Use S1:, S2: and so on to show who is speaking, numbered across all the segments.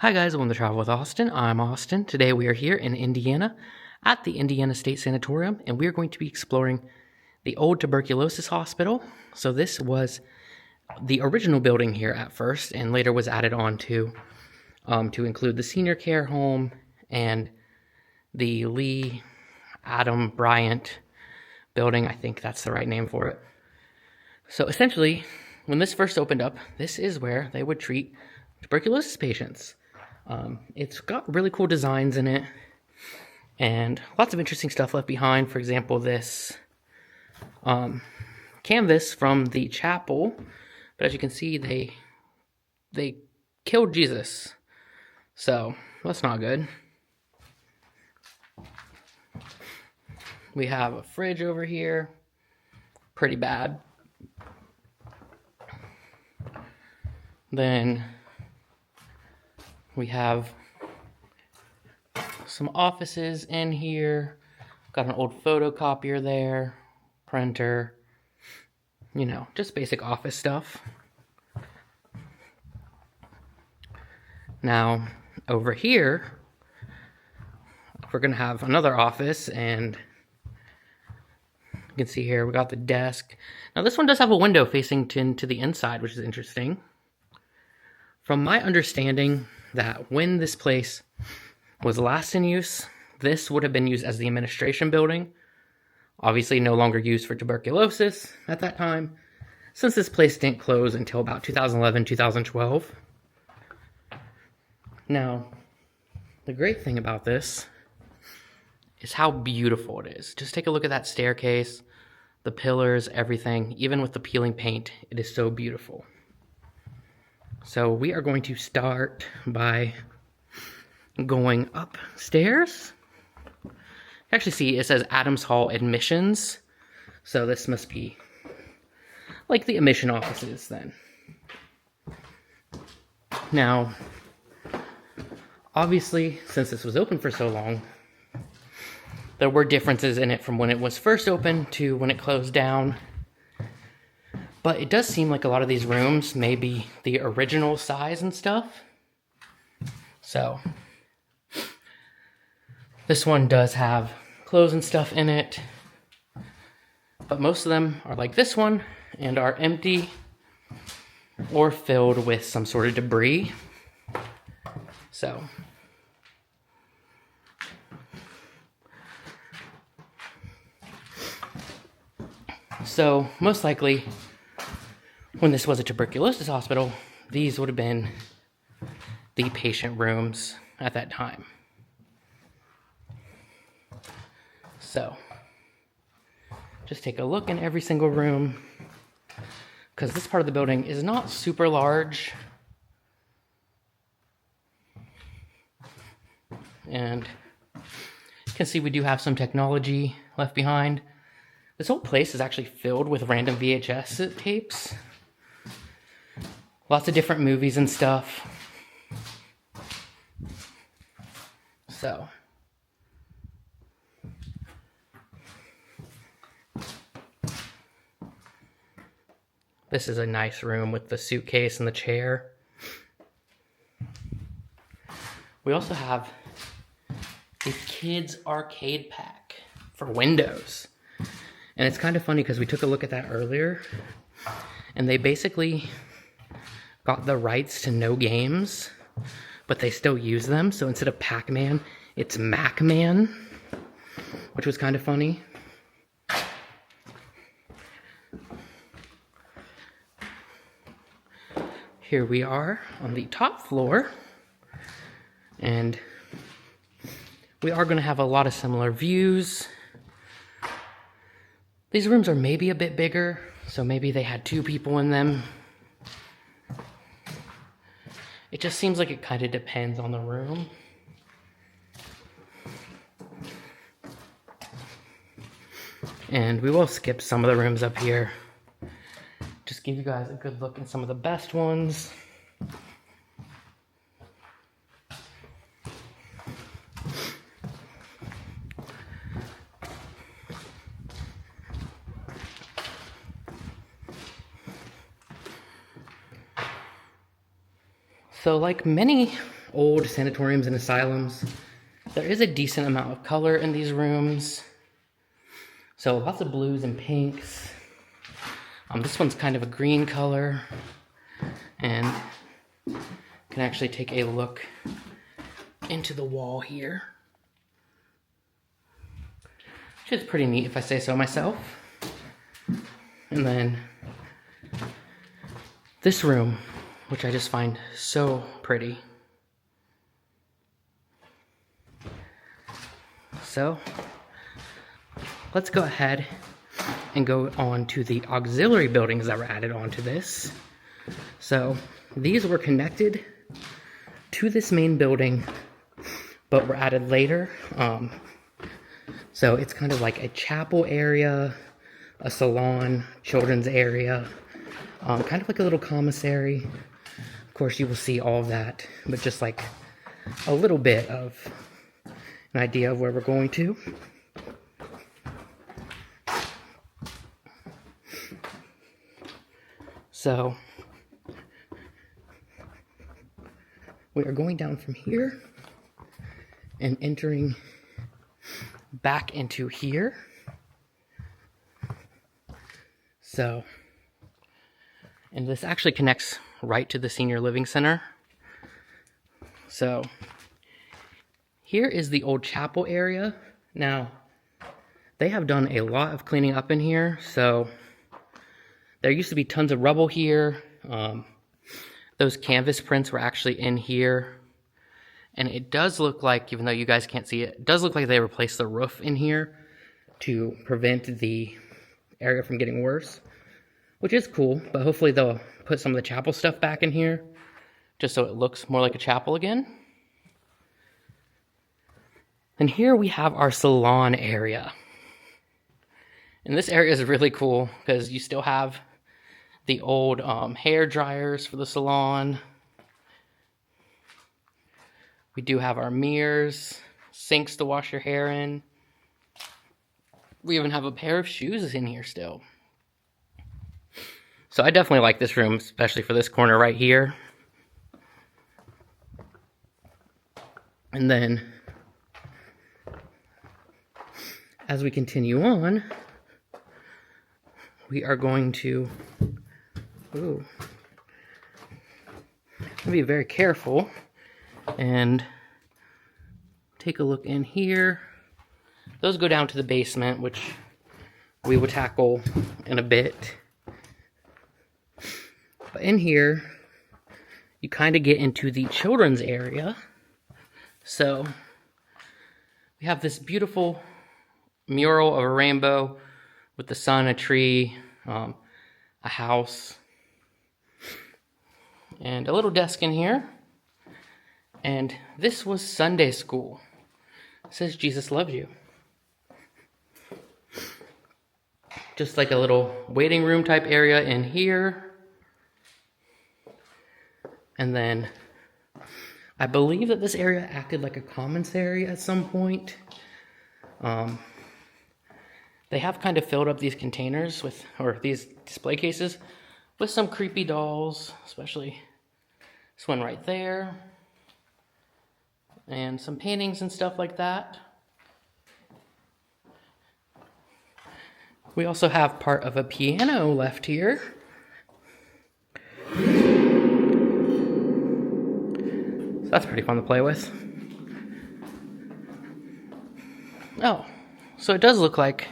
S1: Hi guys, welcome to Travel with Austin. I'm Austin. Today we are here in Indiana at the Indiana State Sanatorium, and we are going to be exploring the old tuberculosis hospital. So this was the original building here at first, and later was added on to include the senior care home and the Lee Adam Bryant building. I think that's the right name for it. So essentially, when this first opened up, this is where they would treat tuberculosis patients. It's got really cool designs in it and lots of interesting stuff left behind. For example, this canvas from the chapel, but as you can see, they killed Jesus, so that's not good. We have a fridge over here, pretty bad. Then we have some offices in here. Got an old photocopier there, printer, just basic office stuff. Now, over here, we're gonna have another office, and you can see here, we got the desk. Now this one does have a window facing to the inside, which is interesting. From my understanding, that when this place was last in use, this would have been used as the administration building. Obviously no longer used for tuberculosis at that time, since this place didn't close until about 2011, 2012. Now, the great thing about this is how beautiful it is. Just take a look at that staircase, the pillars, everything. Even with the peeling paint, it is so beautiful. So we are going to start by going upstairs. Actually, see, it says Adams Hall Admissions. So this must be like the admission offices then. Now, obviously, since this was open for so long, there were differences in it from when it was first open to when it closed down. But it does seem like a lot of these rooms may be the original size and stuff. So, this one does have clothes and stuff in it. But most of them are like this one and are empty or filled with some sort of debris. So, most likely, when this was a tuberculosis hospital, these would have been the patient rooms at that time. So, just take a look in every single room, because this part of the building is not super large. And you can see we do have some technology left behind. This whole place is actually filled with random VHS tapes. Lots of different movies and stuff. So, this is a nice room with the suitcase and the chair. We also have a kids arcade pack for Windows. And it's kind of funny because we took a look at that earlier, and they basically got the rights to no games, but they still use them. So instead of Pac-Man, it's Mac-Man, which was kind of funny. Here we are on the top floor, and we are going to have a lot of similar views. These rooms are maybe a bit bigger, so maybe they had 2 people in them. It just seems like it kind of depends on the room. And we will skip some of the rooms up here. Just give you guys a good look at some of the best ones. So like many old sanatoriums and asylums. There is a decent amount of color in these rooms. So lots of blues and pinks. This one's kind of a green color. And you can actually take a look into the wall here, which is pretty neat if I say so myself. And then this room, which I just find so pretty. So let's go ahead and go on to the auxiliary buildings that were added onto this. So these were connected to this main building, but were added later. So it's kind of like a chapel area, a salon, children's area, kind of like a little commissary. Of course, you will see all of that, but just like a little bit of an idea of where we're going to. So we are going down from here and entering back into here. So, and this actually connects right to the senior living center. So here is the old chapel area. Now, they have done a lot of cleaning up in here. So there used to be tons of rubble here. Those canvas prints were actually in here. And it does look like, even though you guys can't see it, it does look like they replaced the roof in here to prevent the area from getting worse, which is cool. But hopefully they'll put some of the chapel stuff back in here just so it looks more like a chapel again. And here we have our salon area. And this area is really cool because you still have the old hair dryers for the salon. We do have our mirrors, sinks to wash your hair in. We even have a pair of shoes in here still. So I definitely like this room, especially for this corner right here. And then as we continue on, we are going to be very careful and take a look in here. Those go down to the basement, which we will tackle in a bit. But in here, you kind of get into the children's area. So we have this beautiful mural of a rainbow with the sun, a tree, a house, and a little desk in here. And this was Sunday school. It says Jesus loves you. Just like a little waiting room type area in here. And then I believe that this area acted like a commissary at some point. They have kind of filled up these containers with, or these display cases with some creepy dolls, especially this one right there. And some paintings and stuff like that. We also have part of a piano left here. So that's pretty fun to play with. Oh, so it does look like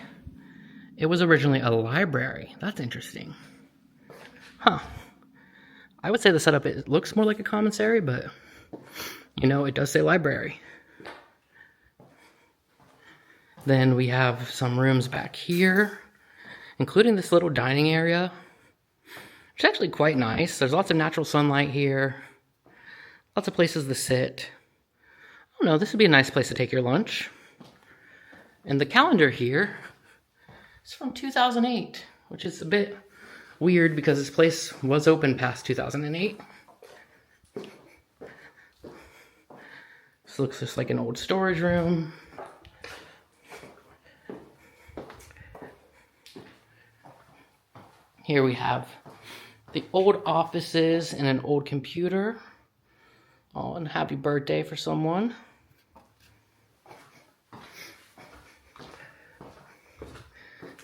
S1: it was originally a library. That's interesting. Huh. I would say the setup, it looks more like a commissary, but you know, it does say library. Then we have some rooms back here, including this little dining area, which is actually quite nice. There's lots of natural sunlight here, lots of places to sit. I don't know, this would be a nice place to take your lunch. And the calendar here is from 2008, which is a bit weird because this place was open past 2008. This looks just like an old storage room. Here we have the old offices and an old computer. Oh, and happy birthday for someone.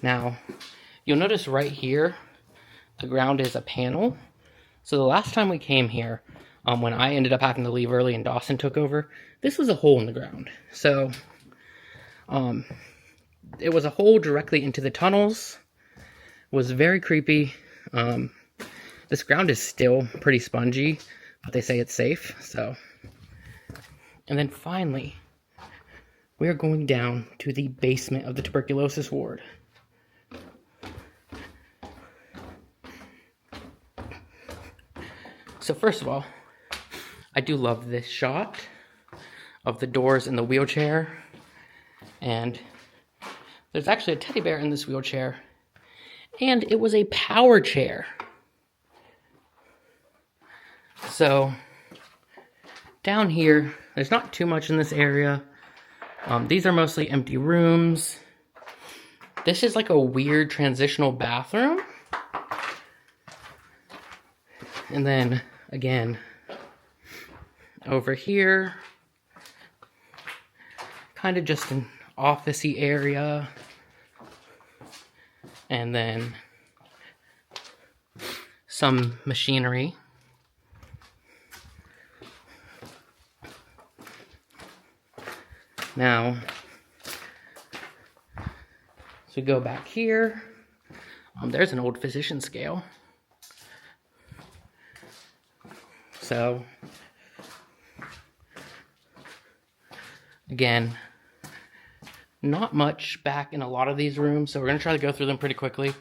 S1: Now, you'll notice right here, the ground is a panel. So the last time we came here, when I ended up having to leave early and Dawson took over, this was a hole in the ground. So, it was a hole directly into the tunnels. It was very creepy. This ground is still pretty spongy, but they say it's safe, so. And then finally, we are going down to the basement of the tuberculosis ward. So first of all, I do love this shot of the doors in the wheelchair. And there's actually a teddy bear in this wheelchair. And it was a power chair. So, down here, there's not too much in this area. These are mostly empty rooms. This is like a weird transitional bathroom. And then, again, over here, kind of just an office-y area. And then some machinery. Now, so we go back here. There's an old physician scale. So, again, not much back in a lot of these rooms, so we're going to try to go through them pretty quickly.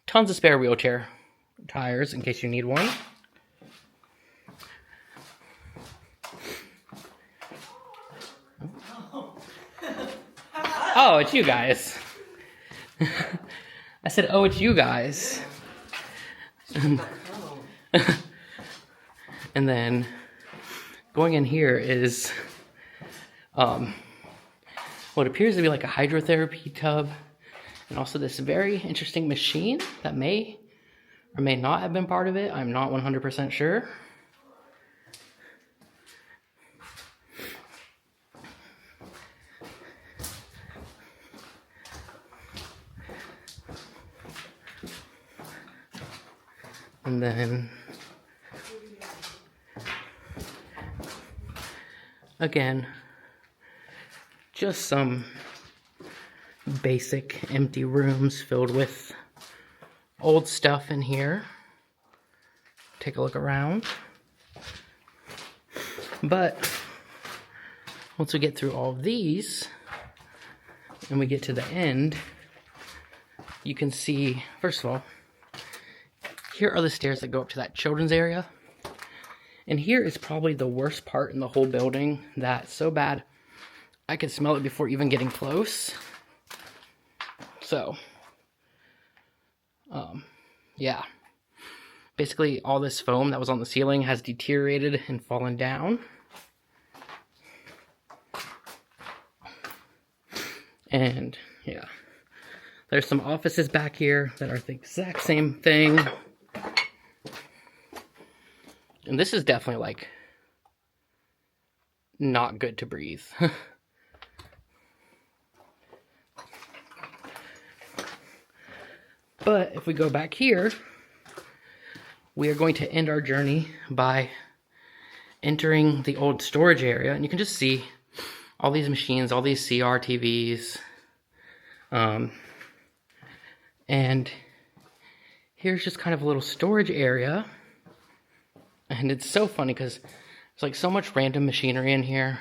S1: Tons of spare wheelchair tires in case you need one. Oh, it's you guys. I said, oh, it's you guys. And then going in here is what appears to be like a hydrotherapy tub, and also this very interesting machine that may or may not have been part of it. I'm not 100% sure. And then, again, just some basic empty rooms filled with old stuff in here. Take a look around. But once we get through all of these and we get to the end, you can see, first of all, here are the stairs that go up to that children's area. And here is probably the worst part in the whole building. That's so bad, I could smell it before even getting close. So, yeah. Basically, all this foam that was on the ceiling has deteriorated and fallen down. And, yeah. There's some offices back here that are the exact same thing. And this is definitely, like, not good to breathe. But if we go back here, we are going to end our journey by entering the old storage area. And you can just see all these machines, all these CRTVs. And here's just kind of a little storage area. And it's so funny because there's like so much random machinery in here.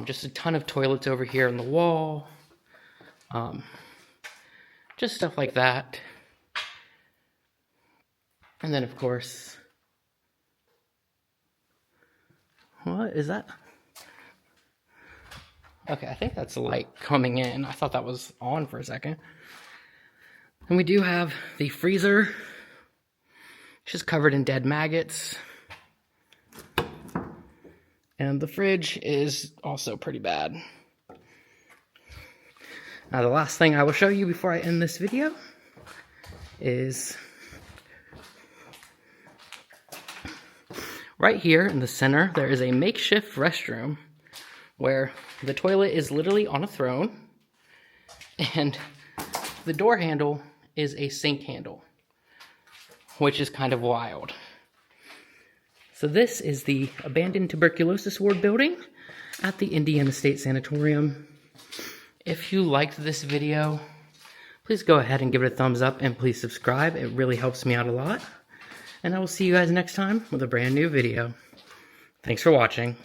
S1: Just a ton of toilets over here on the wall. Just stuff like that. And then, of course, what is that? Okay, I think that's the light coming in. I thought that was on for a second. And we do have the freezer. It's just covered in dead maggots. And the fridge is also pretty bad. Now, the last thing I will show you before I end this video is Right here in the center, there is a makeshift restroom where the toilet is literally on a throne, and the door handle is a sink handle, which is kind of wild. So this is the abandoned tuberculosis ward building at the Indiana State Sanatorium. If you liked this video, please go ahead and give it a thumbs up, and please subscribe. It really helps me out a lot. And I will see you guys next time with a brand new video. Thanks for watching.